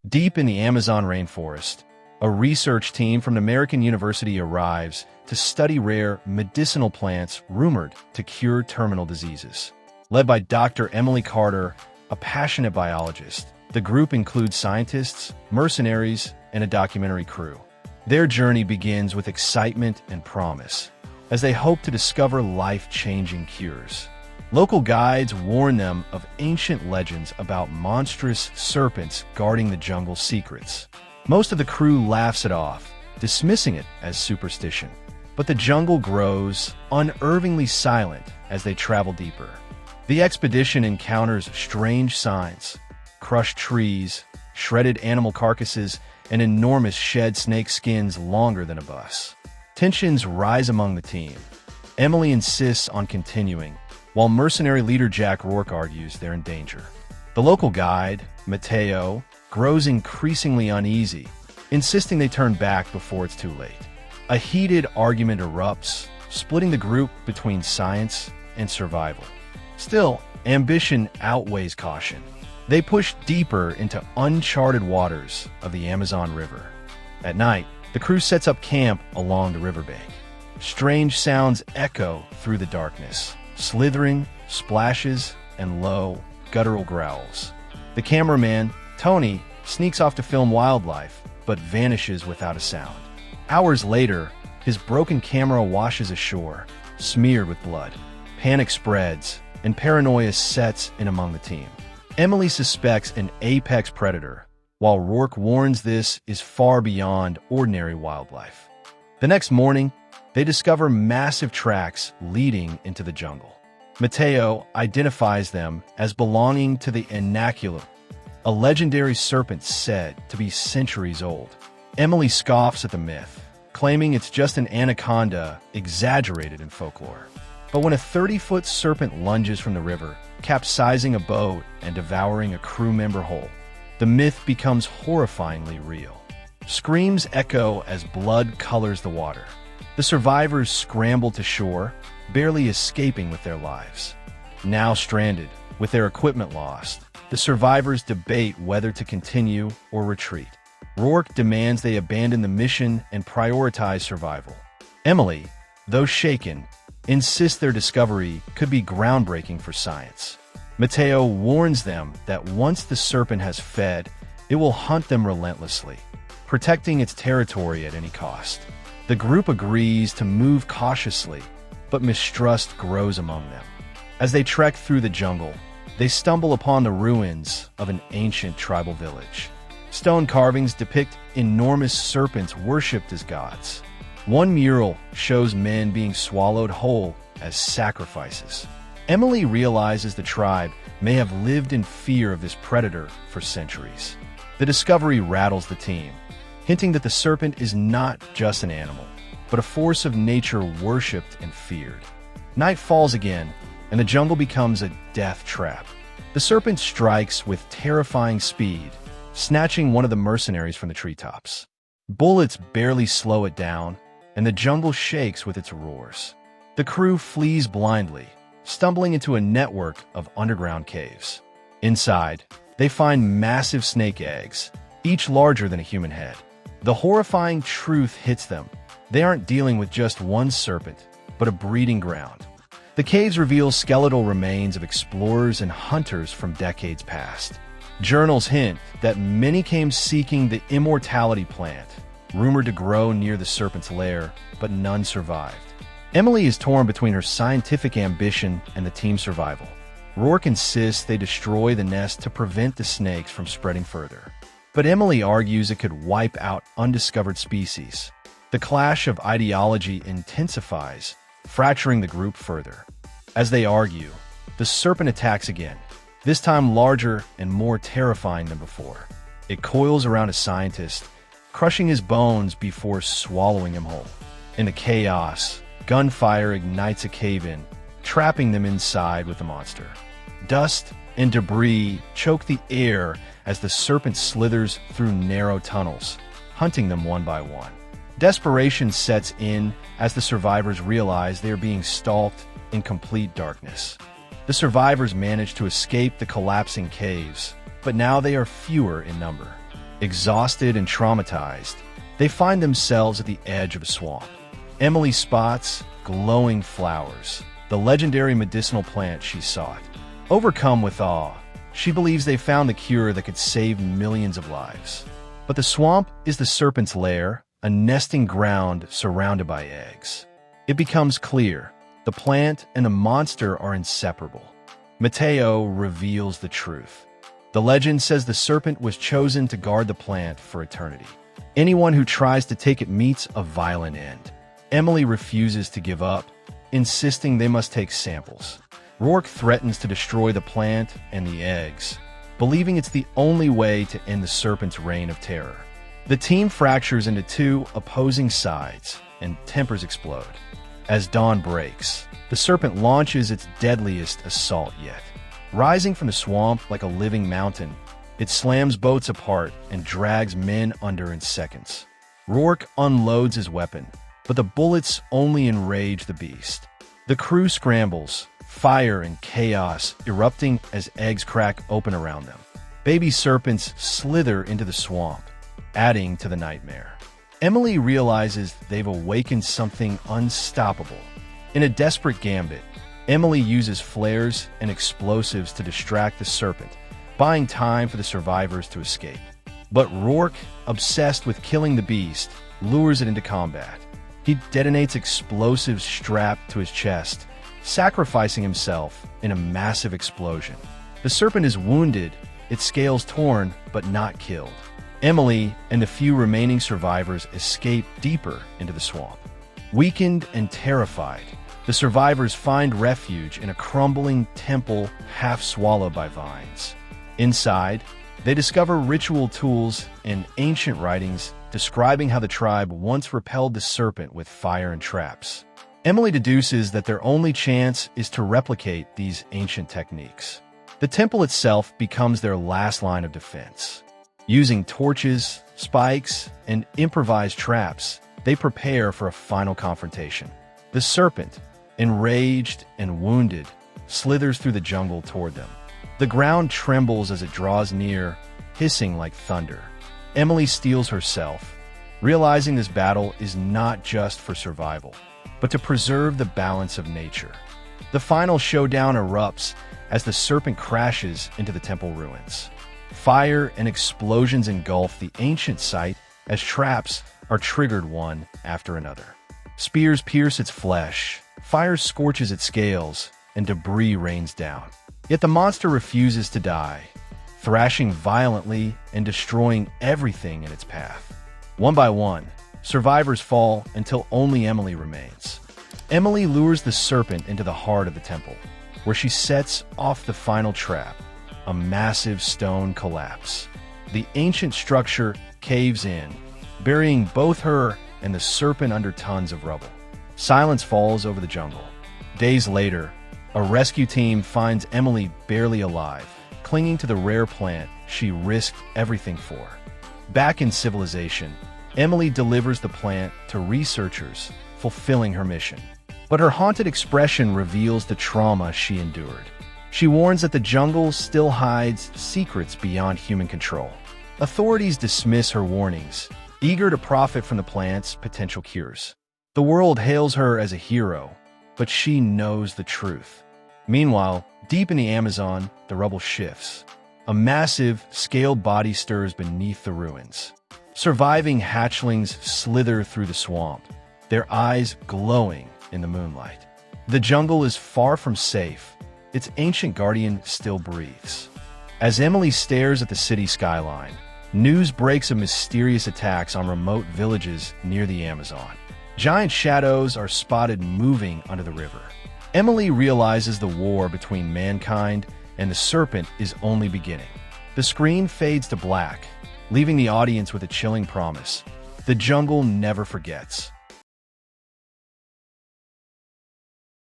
Deep in the Amazon rainforest, a research team from an American university arrives to study rare medicinal plants rumored to cure terminal diseases. Led by Dr. Emily Carter, a passionate biologist, the group includes scientists, mercenaries, and a documentary crew. Their journey begins with excitement and promise, as they hope to discover life-changing cures. Local guides warn them of ancient legends about monstrous serpents guarding the jungle's secrets. Most of the crew laughs it off, dismissing it as superstition. But the jungle grows, unnervingly silent as they travel deeper. The expedition encounters strange signs: crushed trees, shredded animal carcasses, and enormous shed snake skins longer than a bus. Tensions rise among the team. Emily insists on continuing, while mercenary leader Jack Rourke argues they're in danger. The local guide, Mateo, grows increasingly uneasy, insisting they turn back before it's too late. A heated argument erupts, splitting the group between science and survival. Still, ambition outweighs caution. They push deeper into uncharted waters of the Amazon River. At night, the crew sets up camp along the riverbank. Strange sounds echo through the darkness: slithering, splashes, and low, guttural growls. The cameraman, Tony, sneaks off to film wildlife, but vanishes without a sound. Hours later, his broken camera washes ashore, smeared with blood. Panic spreads, and paranoia sets in among the team. Emily suspects an apex predator, while Rourke warns this is far beyond ordinary wildlife. The next morning, they discover massive tracks leading into the jungle. Mateo identifies them as belonging to the Anaconda, a legendary serpent said to be centuries old. Emily scoffs at the myth, claiming it's just an anaconda exaggerated in folklore. But when a 30-foot serpent lunges from the river, capsizing a boat and devouring a crew member whole, the myth becomes horrifyingly real. Screams echo as blood colors the water. The survivors scramble to shore, barely escaping with their lives. Now stranded, with their equipment lost, the survivors debate whether to continue or retreat. Rourke demands they abandon the mission and prioritize survival. Emily, though shaken, insists their discovery could be groundbreaking for science. Mateo warns them that once the serpent has fed, it will hunt them relentlessly, protecting its territory at any cost. The group agrees to move cautiously, but mistrust grows among them. As they trek through the jungle, they stumble upon the ruins of an ancient tribal village. Stone carvings depict enormous serpents worshipped as gods. One mural shows men being swallowed whole as sacrifices. Emily realizes the tribe may have lived in fear of this predator for centuries. The discovery rattles the team, hinting that the serpent is not just an animal, but a force of nature worshipped and feared. Night falls again, and the jungle becomes a death trap. The serpent strikes with terrifying speed, snatching one of the mercenaries from the treetops. Bullets barely slow it down, and the jungle shakes with its roars. The crew flees blindly, stumbling into a network of underground caves. Inside, they find massive snake eggs, each larger than a human head. The horrifying truth hits them. They aren't dealing with just one serpent, but a breeding ground. The caves reveal skeletal remains of explorers and hunters from decades past. Journals hint that many came seeking the immortality plant, rumored to grow near the serpent's lair, but none survived. Emily is torn between her scientific ambition and the team's survival. Rourke insists they destroy the nest to prevent the snakes from spreading further. But Emily argues it could wipe out undiscovered species. The clash of ideology intensifies, fracturing the group further. As they argue, the serpent attacks again, this time larger and more terrifying than before. It coils around a scientist, crushing his bones before swallowing him whole. In the chaos, gunfire ignites a cave-in, trapping them inside with the monster. Dust and debris choke the air as the serpent slithers through narrow tunnels, hunting them one by one. Desperation sets in as the survivors realize they are being stalked in complete darkness. The survivors manage to escape the collapsing caves, but now they are fewer in number. Exhausted and traumatized, they find themselves at the edge of a swamp. Emily spots glowing flowers, the legendary medicinal plant she sought. Overcome with awe, she believes they found the cure that could save millions of lives. But the swamp is the serpent's lair, a nesting ground surrounded by eggs. It becomes clear the plant and the monster are inseparable. Mateo reveals the truth. The legend says the serpent was chosen to guard the plant for eternity. Anyone who tries to take it meets a violent end. Emily refuses to give up, insisting they must take samples. Rourke threatens to destroy the plant and the eggs, believing it's the only way to end the serpent's reign of terror. The team fractures into two opposing sides, and tempers explode. As dawn breaks, the serpent launches its deadliest assault yet. Rising from the swamp like a living mountain, it slams boats apart and drags men under in seconds. Rourke unloads his weapon, but the bullets only enrage the beast. The crew scrambles, fire and chaos erupting as eggs crack open around them. Baby serpents slither into the swamp, adding to the nightmare. Emily realizes they've awakened something unstoppable. In a desperate gambit, Emily uses flares and explosives to distract the serpent, buying time for the survivors to escape. But Rourke, obsessed with killing the beast, lures it into combat. He detonates explosives strapped to his chest, sacrificing himself in a massive explosion. The serpent is wounded, its scales torn, but not killed. Emily and the few remaining survivors escape deeper into the swamp. Weakened and terrified, the survivors find refuge in a crumbling temple half swallowed by vines. Inside, they discover ritual tools and ancient writings describing how the tribe once repelled the serpent with fire and traps. Emily deduces that their only chance is to replicate these ancient techniques. The temple itself becomes their last line of defense. Using torches, spikes, and improvised traps, they prepare for a final confrontation. The serpent, enraged and wounded, slithers through the jungle toward them. The ground trembles as it draws near, hissing like thunder. Emily steels herself, realizing this battle is not just for survival, but to preserve the balance of nature. The final showdown erupts as the serpent crashes into the temple ruins. Fire and explosions engulf the ancient site as traps are triggered one after another. Spears pierce its flesh, fire scorches its scales, and debris rains down. Yet the monster refuses to die, thrashing violently and destroying everything in its path. One by one, survivors fall until only Emily remains. Emily lures the serpent into the heart of the temple, where she sets off the final trap, a massive stone collapse. The ancient structure caves in, burying both her and the serpent under tons of rubble. Silence falls over the jungle. Days later, a rescue team finds Emily barely alive, clinging to the rare plant she risked everything for. Back in civilization, Emily delivers the plant to researchers, fulfilling her mission. But her haunted expression reveals the trauma she endured. She warns that the jungle still hides secrets beyond human control. Authorities dismiss her warnings, eager to profit from the plant's potential cures. The world hails her as a hero, but she knows the truth. Meanwhile, deep in the Amazon, the rubble shifts. A massive, scaled body stirs beneath the ruins. Surviving hatchlings slither through the swamp, their eyes glowing in the moonlight. The jungle is far from safe. Its ancient guardian still breathes. As Emily stares at the city skyline, news breaks of mysterious attacks on remote villages near the Amazon. Giant shadows are spotted moving under the river. Emily realizes the war between mankind and the serpent is only beginning. The screen fades to black, leaving the audience with a chilling promise. The jungle never forgets.